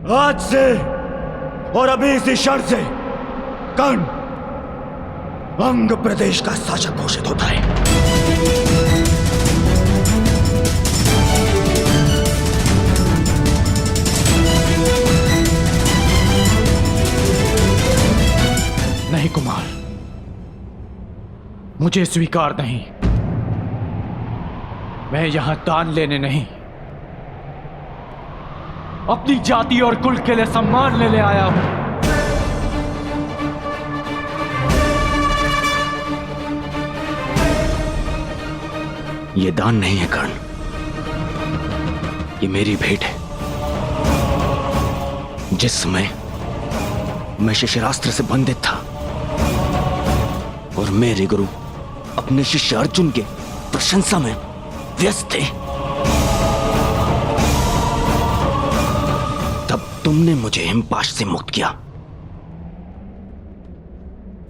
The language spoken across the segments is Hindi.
आज से और अभी इसी क्षण से कर्ण अंग प्रदेश का शासक घोषित होता है। नहीं कुमार, मुझे स्वीकार नहीं। मैं यहां दान लेने नहीं, अपनी जाति और कुल के लिए सम्मान लेने आया हूं। यह दान नहीं है कर्ण, ये मेरी भेंट है। जिस समय मैं शिशिरास्त्र से बंधित था और मेरे गुरु अपने शिष्य अर्जुन के प्रशंसा में व्यस्त थे, तब तुमने मुझे हिमपाश से मुक्त किया।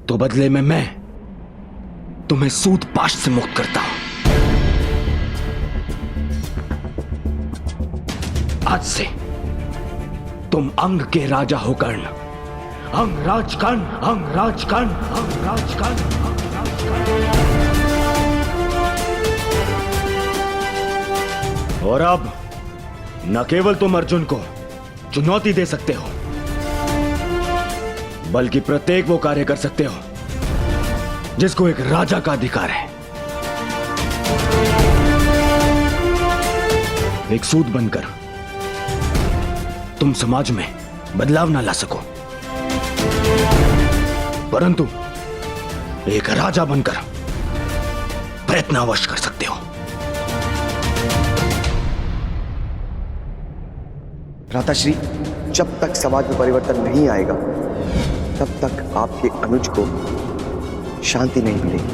तो बदले में मैं तुम्हें सूतपाश से मुक्त करता हूं। आज से तुम अंग के राजा हो कर्ण। अंगराज कर्ण, अंगराज कर्ण, अंगराज कर्ण, अंगराज कर्ण। और अब न केवल तुम अर्जुन को चुनौती दे सकते हो, बल्कि प्रत्येक वो कार्य कर सकते हो जिसको एक राजा का अधिकार है। एक सूत बनकर तुम समाज में बदलाव ना ला सको, परंतु एक राजा बनकर प्रयत्न अवश्य कर सकते हो। भ्राताश्री, जब तक समाज में परिवर्तन नहीं आएगा तब तक आपके अनुज को शांति नहीं मिलेगी।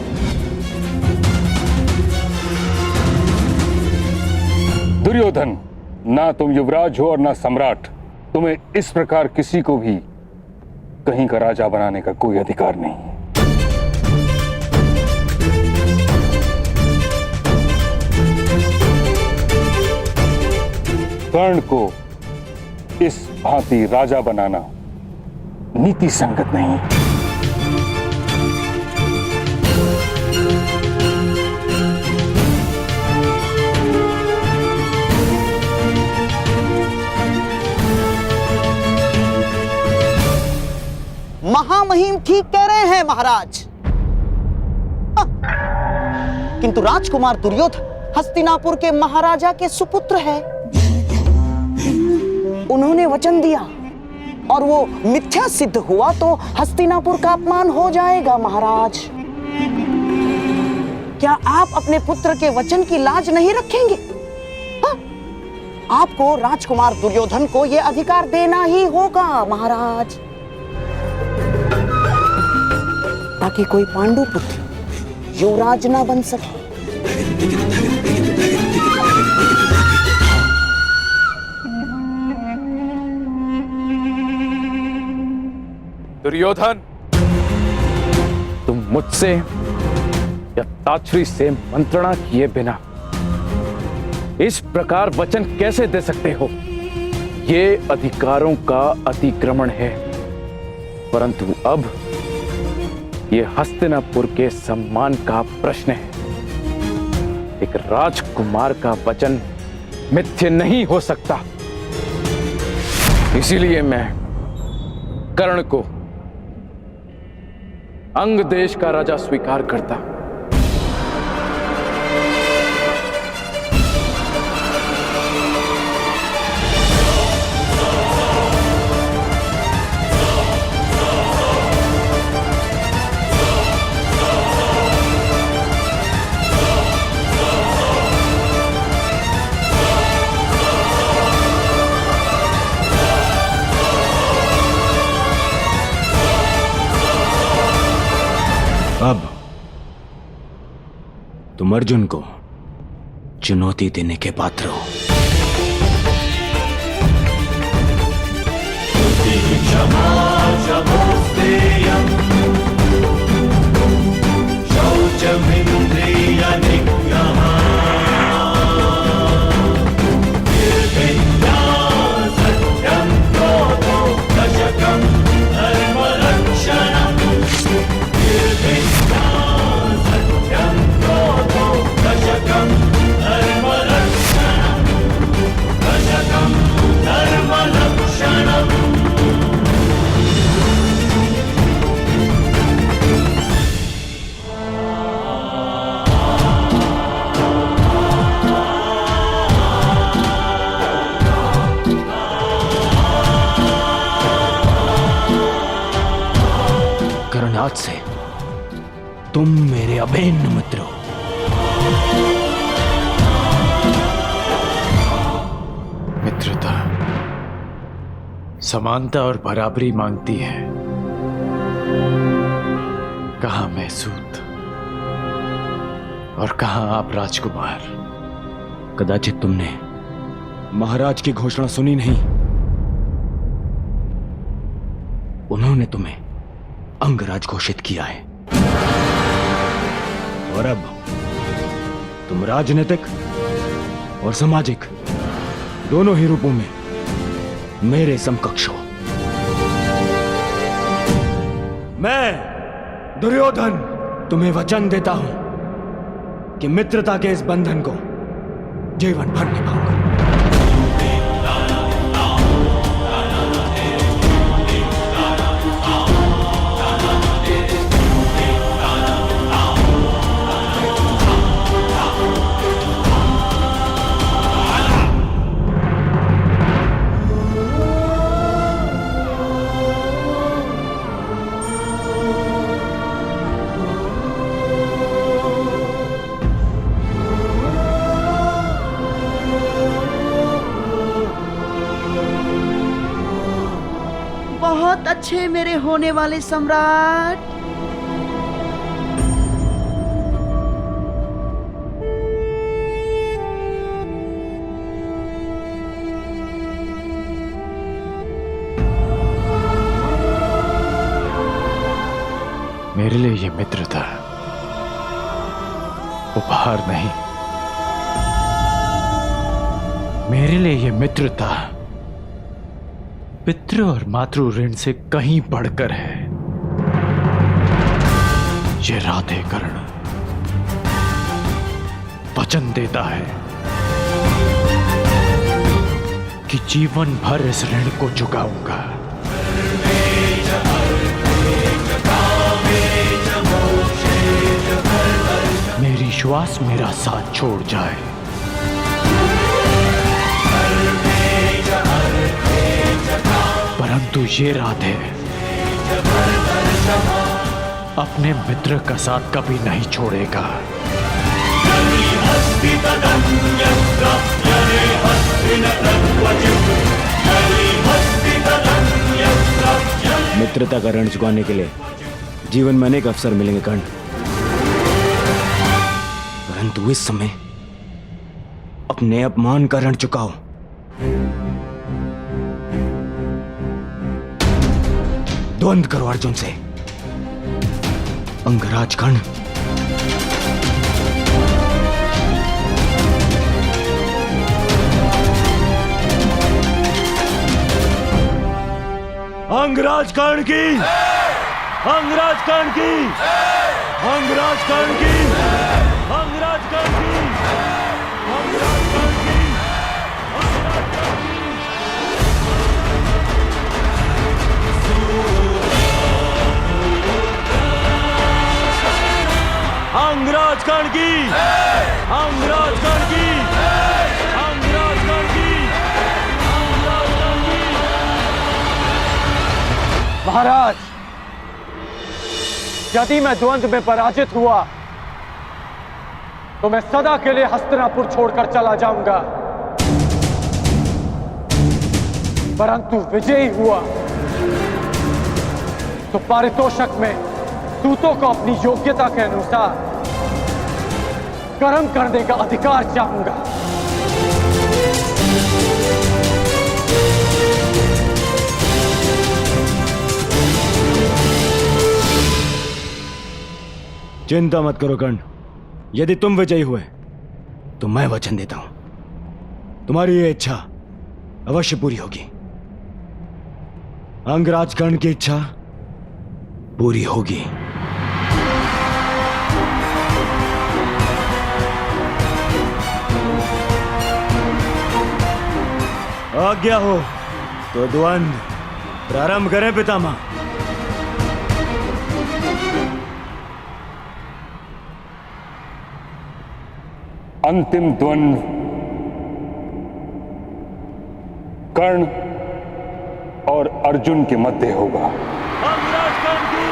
दुर्योधन, ना तुम युवराज हो और ना सम्राट। तुम्हें इस प्रकार किसी को भी कहीं का राजा बनाने का कोई अधिकार नहीं। कर्ण को इस भांति राजा बनाना नीति संगत नहीं। महामहिम ठीक कह रहे हैं महाराज। किंतु राजकुमार दुर्योधन हस्तिनापुर के महाराजा के सुपुत्र है। उन्होंने वचन दिया और वो मिथ्या सिद्ध हुआ तो हस्तिनापुर का अपमान हो जाएगा महाराज। क्या आप अपने पुत्र के वचन की लाज नहीं रखेंगे? आपको राजकुमार दुर्योधन को यह अधिकार देना ही होगा महाराज, ताकि कोई पांडु पुत्र युवराज ना बन सके। दुर्योधन, तुम मुझसे या ताछरी से मंत्रणा किए बिना इस प्रकार वचन कैसे दे सकते हो? ये अधिकारों का अतिक्रमण है। परंतु अब ये हस्तिनापुर के सम्मान का प्रश्न है। एक राजकुमार का वचन मिथ्य नहीं हो सकता। इसीलिए मैं कर्ण को अंग देश का राजा स्वीकार करता। अब तुम अर्जुन को चुनौती देने के पात्र हो। आज से तुम मेरे अभिन्न मित्र हो। मित्रता समानता और बराबरी मांगती है, कहां मैं सूत और कहां आप राजकुमार। कदाचित तुमने महाराज की घोषणा सुनी नहीं। उन्होंने तुम्हें अंगराज घोषित किया है और अब तुम राजनीतिक और सामाजिक दोनों ही रूपों में मेरे समकक्ष हो। मैं दुर्योधन तुम्हें वचन देता हूं कि मित्रता के इस बंधन को जीवन भर निभाऊंगा। बहुत अच्छे मेरे होने वाले सम्राट। मेरे लिए ये मित्रता उपहार नहीं, मेरे लिए ये मित्रता पितृ और मातृ ऋण से कहीं बढ़कर है। ये राधेकर्ण वचन देता है कि जीवन भर इस ऋण को चुकाऊंगा। मेरी श्वास मेरा साथ छोड़ जाए, परंतु ये राधे अपने मित्र का साथ कभी नहीं छोड़ेगा। मित्रता का ऋण चुकाने के लिए जीवन में अनेक अवसर मिलेंगे कर्ण, परंतु इस समय अपने अपमान का ऋण चुकाओ। द्वंद्व करो अर्जुन से, अंगराज कर्ण। अंगराज कर्ण की, अंगराज कर्ण की, अंगराज कर्ण की, अंगराज कर्ण की, अंगराज कर्ण की, अंगराज कर्ण की, अंगराज कर्ण की, अंगराज कर्ण की, अंगराज कर्ण की। महाराज, यदि मैं द्वंद्व में पराजित हुआ तो मैं सदा के लिए हस्तिनापुर छोड़कर चला जाऊंगा, परंतु विजयी हुआ तो पारितोषक में दूतों को अपनी योग्यता के अनुसार कर्म करने का अधिकार चाहूंगा। चिंता मत करो कर्ण, यदि तुम विजयी हुए तो मैं वचन देता हूं तुम्हारी ये इच्छा अवश्य पूरी होगी। अंगराज कर्ण की इच्छा पूरी होगी। आज्ञा हो तो द्वंद्व प्रारंभ करें पितामह। अंतिम द्वंद्व कर्ण और अर्जुन के मध्य होगा। अंगराज कर्ण की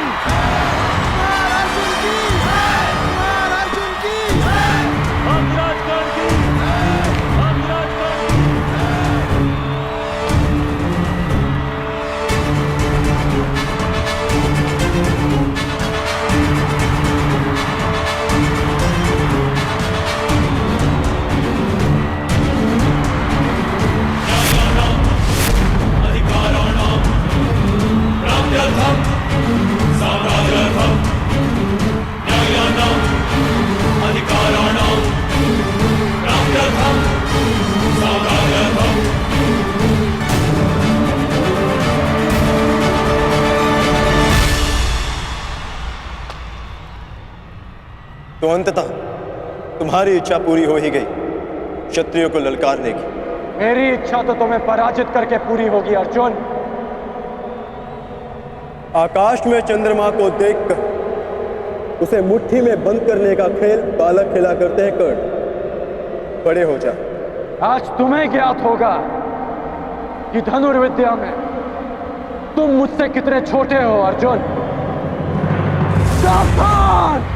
तो अंततः तुम्हारी इच्छा पूरी हो ही गई, क्षत्रियों को ललकारने की। मेरी इच्छा तो तुम्हें पराजित करके पूरी होगी अर्जुन। आकाश में चंद्रमा को देखकर उसे मुट्ठी में बंद करने का खेल बालक खेला करते हैं कर्ण। बड़े हो जा। आज तुम्हें ज्ञात होगा कि धनुर्विद्या में तुम मुझसे कितने छोटे हो अर्जुन। सावधान!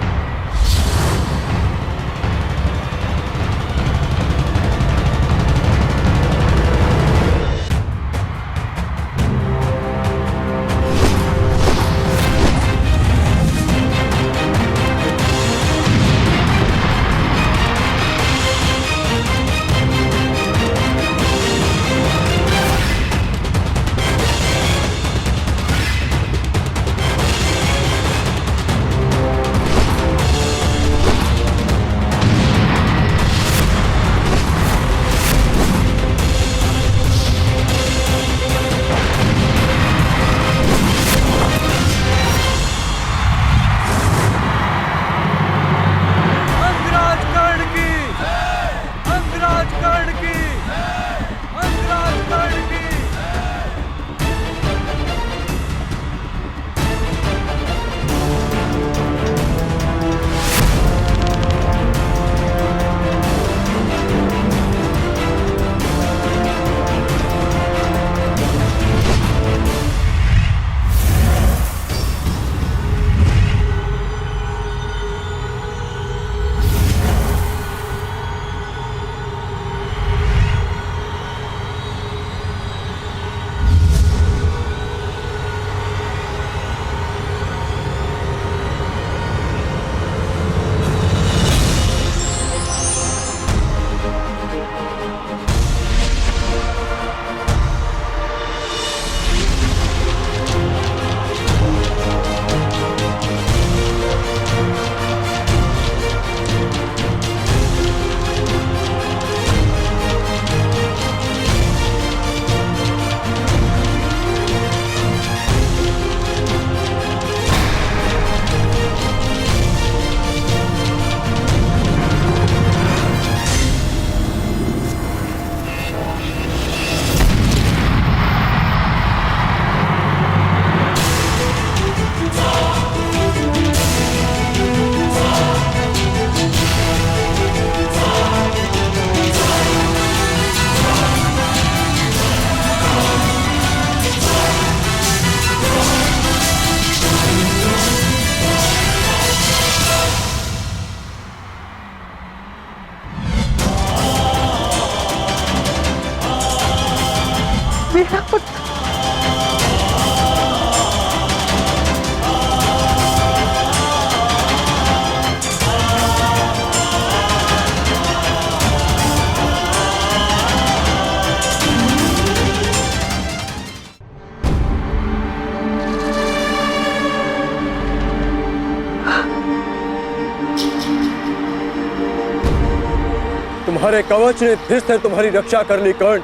तुम्हारे कवच ने फिर से तुम्हारी रक्षा कर ली कर्ण,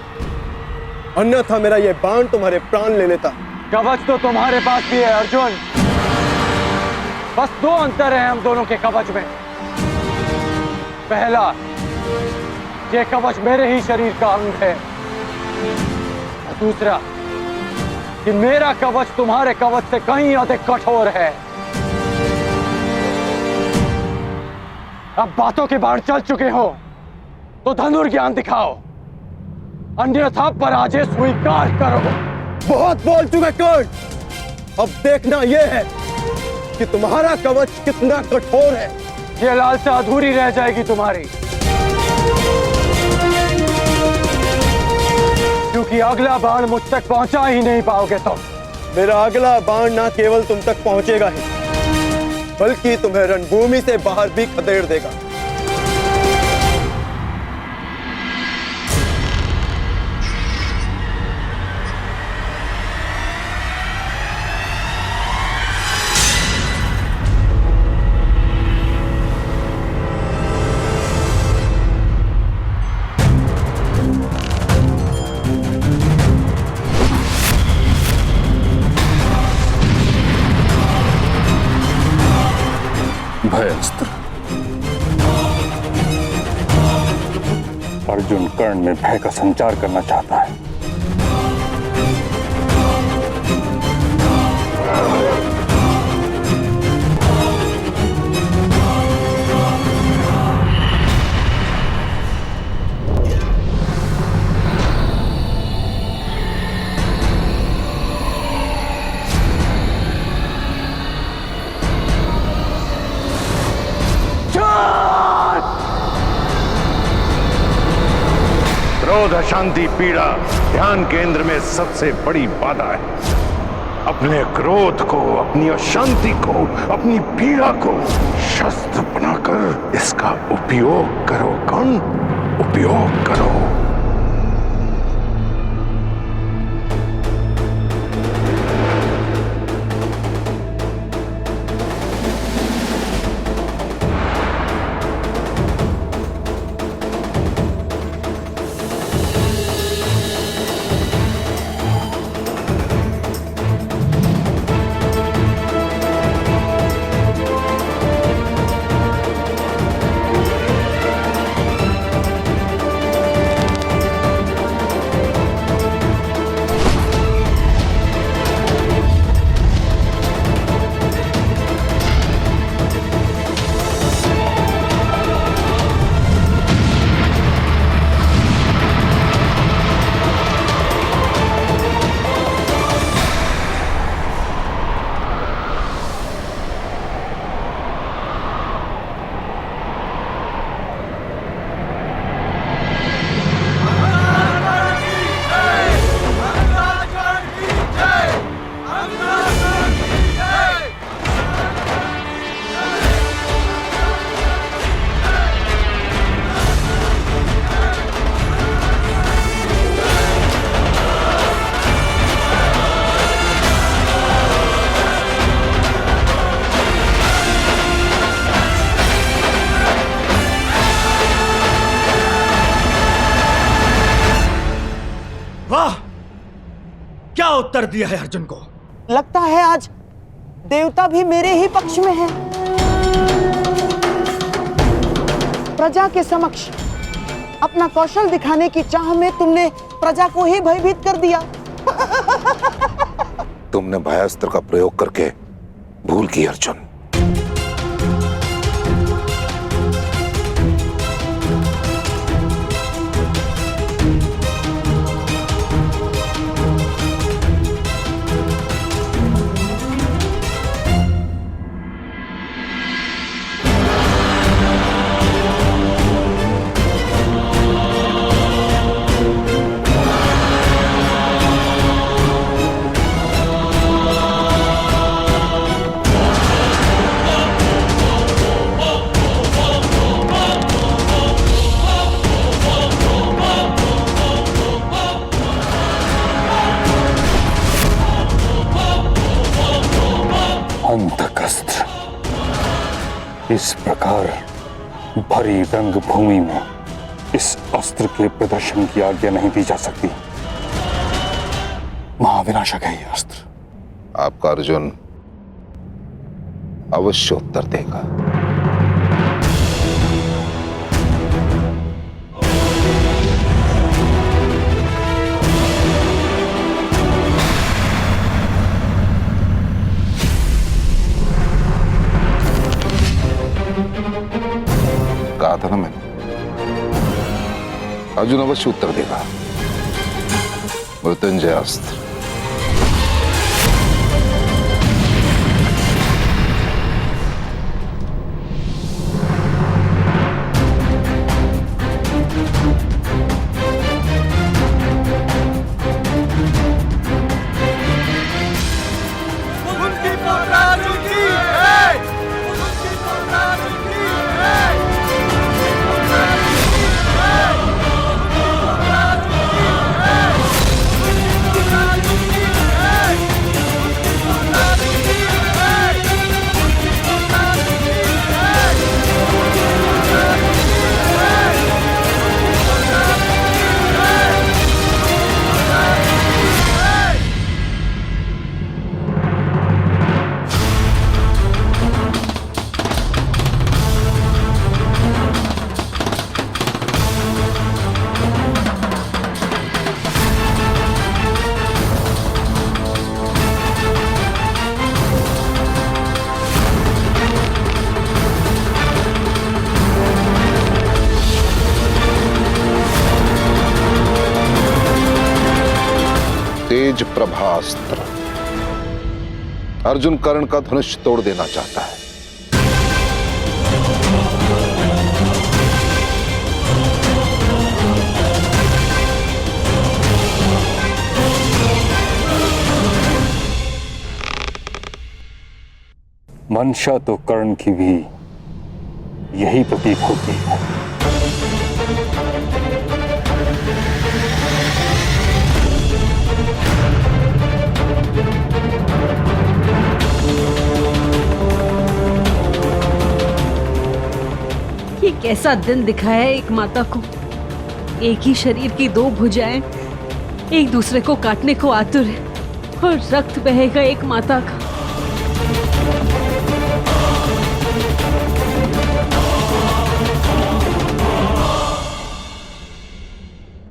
अन्यथा मेरा यह बाण तुम्हारे प्राण ले लेता। कवच तो तुम्हारे पास भी है अर्जुन, बस दो अंतर है हम दोनों के कवच में। पहला, ये कवच मेरे ही शरीर का अंग है, और दूसरा कि मेरा कवच तुम्हारे कवच से कहीं अधिक कठोर है। अब बातों के बाढ़ चल चुके हो तो धनुर्ज्ञान दिखाओ, अन्यथा पराजय स्वीकार करो। बहुत बोल चुके कर्ण, अब देखना यह है कि तुम्हारा कवच कितना कठोर है। ये लालसा अधूरी रह जाएगी तुम्हारी, क्योंकि अगला बाण मुझ तक पहुंचा ही नहीं पाओगे तुम। मेरा अगला बाण ना केवल तुम तक पहुंचेगा ही, बल्कि तुम्हें रणभूमि से बाहर भी खदेड़ देगा। भयस्त्र, अर्जुन कर्ण में भय का संचार करना चाहता है। क्रोध, अशांति, पीड़ा ध्यान केंद्र में सबसे बड़ी बाधा है। अपने क्रोध को, अपनी अशांति को, अपनी पीड़ा को शस्त्र बनाकर इसका उपयोग करो। कर्ण, उपयोग करो। वाह, क्या उत्तर दिया है अर्जुन को। लगता है आज देवता भी मेरे ही पक्ष में है। प्रजा के समक्ष अपना कौशल दिखाने की चाह में तुमने प्रजा को ही भयभीत कर दिया। तुमने भयास्त्र का प्रयोग करके भूल की अर्जुन। अंतकस्त्र इस प्रकार भरी रंग भूमि में इस अस्त्र के प्रदर्शन की आज्ञा नहीं दी जा सकती। महाविनाशक है यह अस्त्र। आपका अर्जुन अवश्य उत्तर देगा। कहा था ना मैंने, अर्जुन अवश्य उत्तर देगा। मृत्युंजय अस्त्र। तेज प्रभास्त्र। अर्जुन कर्ण का धनुष तोड़ देना चाहता है। मंशा तो कर्ण की भी यही प्रतीक होती है। ये कैसा दिन दिखाया है एक माता को। एक ही शरीर की दो भुजाएं एक दूसरे को काटने को आतुर है और रक्त बहेगा एक माता का।